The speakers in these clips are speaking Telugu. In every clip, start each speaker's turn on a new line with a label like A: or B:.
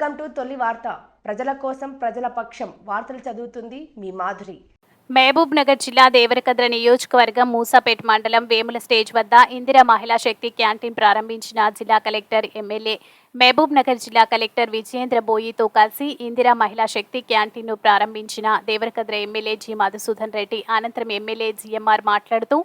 A: వెల్కమ్ టు తొలి వార్త. ప్రజల కోసం ప్రజల పక్షం వార్తలు చదువుతుంది మీ మాధురి.
B: మహబూబ్ నగర్ జిల్లా దేవరకద్ర నియోజకవర్గం మూసాపేట్ మండలం వేముల స్టేజ్ వద్ద ఇందిరా మహిళా శక్తి క్యాంటీన్ ప్రారంభించిన జిల్లా కలెక్టర్ ఎమ్మెల్యే. మహబూబ్ నగర్ జిల్లా కలెక్టర్ విజయేంద్ర బోయితో కలిసి ఇందిరా మహిళా శక్తి క్యాంటీన్ను ప్రారంభించిన దేవరకద్ర ఎమ్మెల్యే జి మధుసూదన్ రెడ్డి. అనంతరం ఎమ్మెల్యే జిఎంఆర్ మాట్లాడుతూ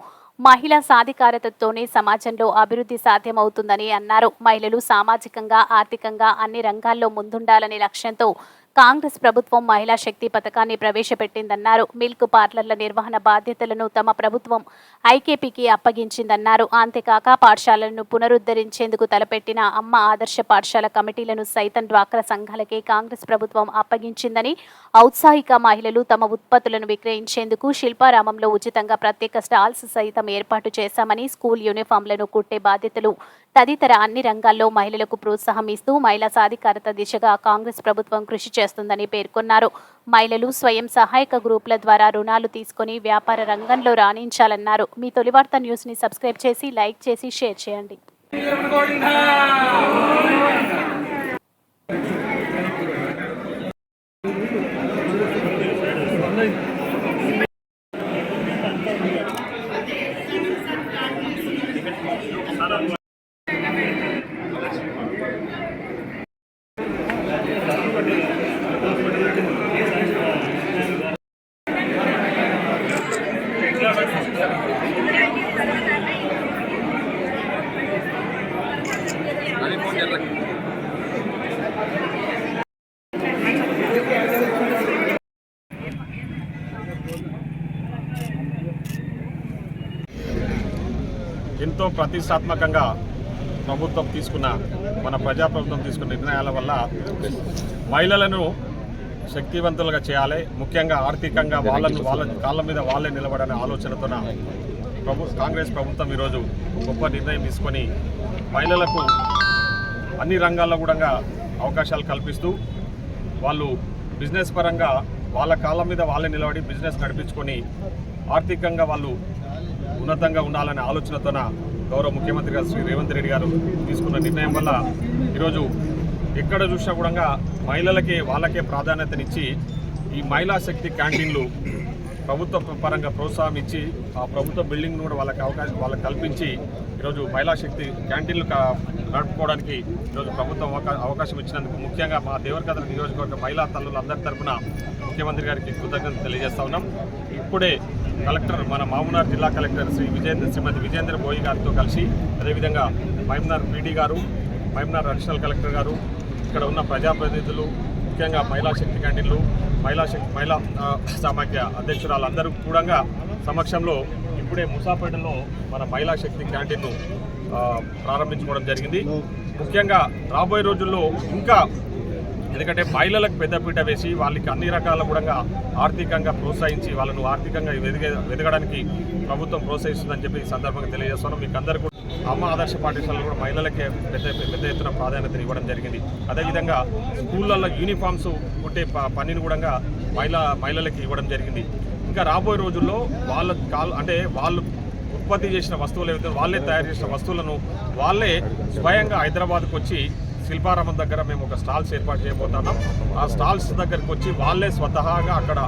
B: మహిళా సాధికారతతోనే సమాజంలో అభివృద్ధి సాధ్యమవుతుందని అన్నారు. మహిళలు సామాజికంగా, ఆర్థికంగా అన్ని రంగాల్లో ముందుండాలనే లక్ష్యంతో కాంగ్రెస్ ప్రభుత్వం మహిళా శక్తి పథకాన్ని ప్రవేశపెట్టిందన్నారు. మిల్క్ పార్లర్ల నిర్వహణ బాధ్యతలను తమ ప్రభుత్వం ఐకేపీకి అప్పగించిందన్నారు. అంతేకాక పాఠశాలలను పునరుద్ధరించేందుకు తలపెట్టిన అమ్మ ఆదర్శ పాఠశాల కమిటీలను సైతం డ్వాక్రా సంఘాలకే కాంగ్రెస్ ప్రభుత్వం అప్పగించిందని, ఔత్సాహిక మహిళలు తమ ఉత్పత్తులను విక్రయించేందుకు శిల్పారామంలో ఉచితంగా ప్రత్యేక స్టాల్స్ సైతం ఏర్పాటు చేశామని, స్కూల్ యూనిఫామ్లను కుట్టే బాధ్యతలు తదితర అన్ని రంగాల్లో మహిళలకు ప్రోత్సాహం ఇస్తూ మహిళా సాధికారత దిశగా కాంగ్రెస్ ప్రభుత్వం కృషి చేస్తుందని పేర్కొన్నారు. మహిళలు స్వయం సహాయక గ్రూపుల ద్వారా రుణాలు తీసుకుని వ్యాపార రంగంలో రాణించాలన్నారు. మీ తొలి వార్త న్యూస్ ని సబ్స్క్రైబ్ చేసి, లైక్ చేసి, షేర్ చేయండి.
C: ఎంతో ప్రతిష్టాత్మకంగా ప్రభుత్వం తీసుకున్న మన ప్రజాప్రభుత్వం తీసుకున్న నిర్ణయాల వల్ల మహిళలను శక్తివంతులుగా చేయాలి, ముఖ్యంగా ఆర్థికంగా వాళ్ళ కాళ్ళ మీద వాళ్ళే నిలబడనే ఆలోచనతోన కాంగ్రెస్ ప్రభుత్వం ఈరోజు గొప్ప నిర్ణయం తీసుకొని మహిళలకు అన్ని రంగాల్లో కూడా అవకాశాలు కల్పిస్తూ వాళ్ళు బిజినెస్ పరంగా వాళ్ళ కాళ్ళ మీద వాళ్ళే నిలబడి బిజినెస్ నడిపించుకొని ఆర్థికంగా వాళ్ళు ఉన్నతంగా ఉండాలనే ఆలోచనతోన గౌరవ ముఖ్యమంత్రి గారు శ్రీ రేవంత్ రెడ్డి గారు తీసుకున్న నిర్ణయం వల్ల ఈరోజు ఎక్కడ చూసినా కూడా మహిళలకే వాళ్ళకే ప్రాధాన్యతనిచ్చి ఈ మహిళా శక్తి క్యాంటీన్లు ప్రభుత్వ పరంగా ప్రోత్సాహం ఇచ్చి ఆ ప్రభుత్వ బిల్డింగ్ను కూడా వాళ్ళకి కల్పించి ఈరోజు మహిళా శక్తి క్యాంటీన్లు నడుపుకోవడానికి ఈరోజు ప్రభుత్వం అవకాశం ఇచ్చినందుకు ముఖ్యంగా మా దేవరకద్ర నియోజకవర్గ మహిళా తల్లులందరి తరఫున ముఖ్యమంత్రి గారికి కృతజ్ఞతలు తెలియజేస్తా ఉన్నాం. ఇప్పుడే కలెక్టర్ మన మహబూబ్నగర్ జిల్లా కలెక్టర్ శ్రీమతి విజయేంద్ర బోయి గారితో కలిసి, అదేవిధంగా మహబూబ్నగర్ పీడీ గారు, మహబూబ్నగర్ అడిషనల్ కలెక్టర్ గారు, ఇక్కడ ఉన్న ప్రజాప్రతినిధులు, ముఖ్యంగా మహిళా శక్తి క్యాంటీన్లు, మహిళా సమాఖ్య అధ్యక్షురాలందరూ కూడా సమక్షంలో ఇప్పుడే మూసాపేటలో మన మహిళా శక్తి క్యాంటీన్ను ప్రారంభించుకోవడం జరిగింది. ముఖ్యంగా రాబోయే రోజుల్లో ఇంకా, ఎందుకంటే మహిళలకు పెద్దపీట వేసి వాళ్ళకి అన్ని రకాల కూడా ఆర్థికంగా ప్రోత్సహించి వాళ్ళను ఆర్థికంగా ఎదగడానికి ప్రభుత్వం ప్రోత్సహిస్తుందని చెప్పి ఈ సందర్భంగా తెలియజేస్తున్నాం. మీకు అందరూ కూడా అమ్మ ఆదర్శ పాఠశాలలో కూడా మహిళలకే పెద్ద ఎత్తున ప్రాధాన్యతను ఇవ్వడం జరిగింది. అదేవిధంగా స్కూళ్ళల్లో యూనిఫామ్స్ కుట్టే పనిని కూడా మహిళలకి ఇవ్వడం జరిగింది. ఇంకా రాబోయే రోజుల్లో వాళ్ళు ఉత్పత్తి చేసిన వస్తువులు ఏవైతే వాళ్ళే తయారు చేసిన వస్తువులను వాళ్ళే స్వయంగా హైదరాబాద్కు వచ్చి శిల్పారామం దగ్గర మేము ఒక స్టాల్స్ ఏర్పాటు చేయబోతున్నాం. ఆ స్టాల్స్ దగ్గరికి వచ్చి వాళ్ళే స్వతహాగా అక్కడ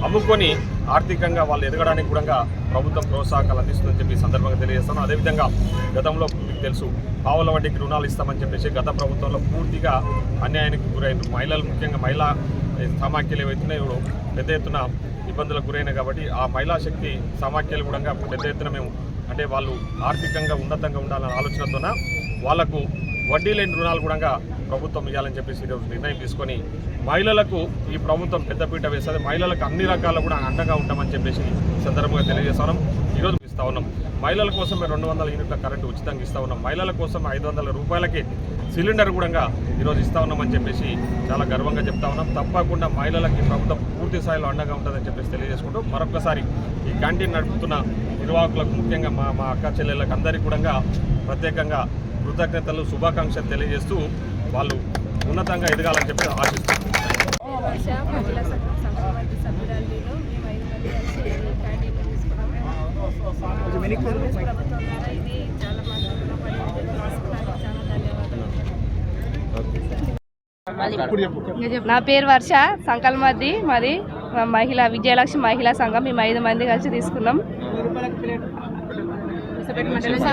C: అమ్ముకొని ఆర్థికంగా వాళ్ళు ఎదగడానికి కూడా ప్రభుత్వం ప్రోత్సాహకాలు అందిస్తుందని చెప్పి సందర్భంగా తెలియజేస్తాను. అదేవిధంగా గతంలో మీకు తెలుసు పావుల వడ్డీకి రుణాలు ఇస్తామని చెప్పేసి గత ప్రభుత్వంలో పూర్తిగా అన్యాయానికి గురైన మహిళలు, ముఖ్యంగా మహిళా సమాఖ్యలు ఏవైతున్నాయో పెద్ద ఎత్తున ఇబ్బందులకు గురైన కాబట్టి ఆ మహిళా శక్తి సమాఖ్యలు కూడా పెద్ద ఎత్తున మేము వాళ్ళు ఆర్థికంగా ఉన్నతంగా ఉండాలనే ఆలోచనతోన వాళ్లకు వడ్డీ లేని రుణాలు కూడా ప్రభుత్వం ఇవ్వాలని చెప్పేసి ఈరోజు నిర్ణయం తీసుకొని మహిళలకు ఈ ప్రభుత్వం పెద్దపీట వేస్తుంది. మహిళలకు అన్ని రకాలు కూడా అండగా ఉంటామని చెప్పేసి సందర్భంగా తెలియజేస్తున్నాం. ఈరోజు ఇస్తా ఉన్నాం. మహిళల కోసం 200 యూనిట్ల కరెంటు ఉచితంగా ఇస్తా ఉన్నాం. మహిళల కోసం 500 రూపాయలకి సిలిండర్ కూడా ఈరోజు ఇస్తా ఉన్నామని చెప్పేసి చాలా గర్వంగా చెప్తా ఉన్నాం. తప్పకుండా మహిళలకి ప్రభుత్వం పూర్తి స్థాయిలో అండగా ఉంటుందని చెప్పేసి తెలియజేసుకుంటూ మరొకసారి ఈ క్యాంటీన్ నడుపుతున్న నిర్వాహకులకు, ముఖ్యంగా మా అక్క చెల్లెళ్ళకి అందరికీ కూడా ప్రత్యేకంగా కృతజ్ఞతలు, శుభాకాంక్షలు తెలియజేస్తూ వాళ్ళు ఉన్నతంగా ఎదగాలని చెప్పి ఆశిస్తున్నాను.
D: నా పేరు వర్ష సంకల్మద్ది, మరి మహిళా విజయలక్ష్మి మహిళా సంఘం. మేము 5 మంది కలిసి తీసుకున్నాం.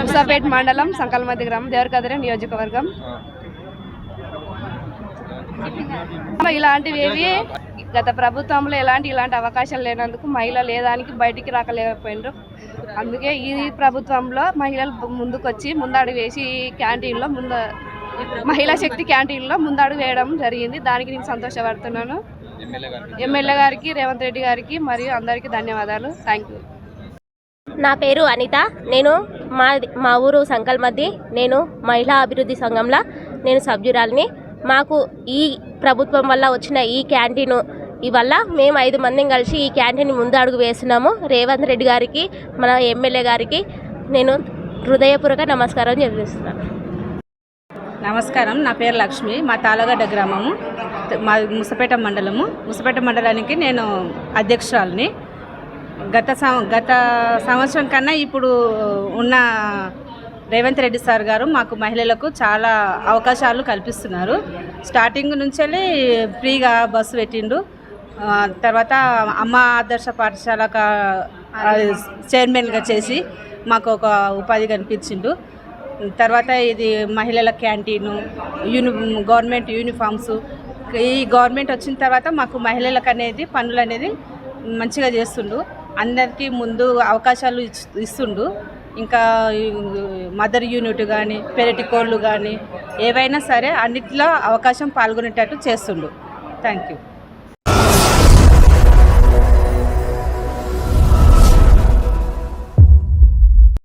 D: ముసాపేట్ మండలం సంకల్మద్ది గ్రామం, దేవరకద్ర నియోజకవర్గం. ఇలాంటివి ఏవి గత ప్రభుత్వంలో ఇలాంటి అవకాశాలు లేనందుకు మహిళలు ఏదానికి బయటికి రాకలేకపోయినారు. అందుకే ఈ ప్రభుత్వంలో మహిళలు ముందుకొచ్చి ముందడుగు వేసి క్యాంటీన్లో మహిళా శక్తి క్యాంటీన్లో ముందడుగు వేయడం జరిగింది. దానికి నేను సంతోషపడుతున్నాను. ఎమ్మెల్యే గారికి, రేవంత్ రెడ్డి గారికి మరియు అందరికీ ధన్యవాదాలు. Thank you.
E: నా పేరు అనిత. నేను మా ఊరు సంకల్మద్ది. నేను మహిళా అభివృద్ధి సంఘంలో నేను సభ్యురాలిని. మాకు ఈ ప్రభుత్వం వల్ల వచ్చిన ఈ క్యాంటీను వల్ల మేము 5 మందిని కలిసి ఈ క్యాంటీన్ ముందు అడుగు వేస్తున్నాము. రేవంత్ రెడ్డి గారికి, మన ఎమ్మెల్యే గారికి నేను హృదయపూర్వక నమస్కారం చెల్లిస్తున్నాను.
F: నమస్కారం. నా పేరు లక్ష్మి. మా తాళగడ్డ గ్రామము, మా ముసపేట మండలానికి నేను అధ్యక్షురాలిని. గత సంవత్సరం కన్నా ఇప్పుడు ఉన్న రేవంత్ రెడ్డి సార్ గారు మాకు మహిళలకు చాలా అవకాశాలు కల్పిస్తున్నారు. స్టార్టింగ్ నుంచే ఫ్రీగా బస్సు పెట్టిండు. తర్వాత అమ్మ ఆదర్శ పాఠశాల చైర్మన్గా చేసి మాకు ఒక ఉపాధి కల్పించిండు. తర్వాత ఇది మహిళల క్యాంటీను, గవర్నమెంట్ యూనిఫామ్స్. ఈ గవర్నమెంట్ వచ్చిన తర్వాత మాకు మహిళలకు అనేది పనులు అనేది మంచిగా చేస్తుండు. అందరికీ ముందు అవకాశాలు ఇస్తుండు. ఇంకా మదర్ యూనిట్ కానీ, పెరటి కోళ్ళు కానీ ఏవైనా సరే అన్నిట్లో అవకాశం పాల్గొనేటట్టు చేస్తుండు. Thank you.